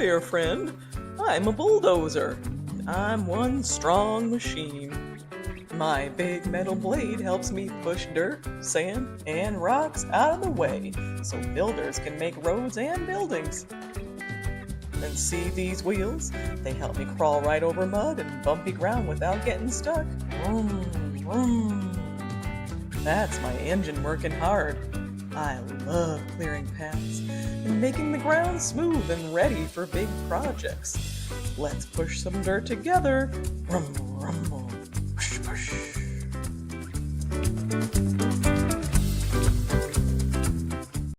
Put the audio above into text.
there, friend. I'm a bulldozer. I'm one strong machine. My big metal blade helps me push dirt, sand, and rocks out of the way so builders can make roads and buildings. And see these wheels? They help me crawl right over mud and bumpy ground without getting stuck. Vroom, vroom. That's my engine working hard. I love clearing paths and making the ground smooth and ready for big projects. Let's push some dirt together. Rumble, rumble, push, push.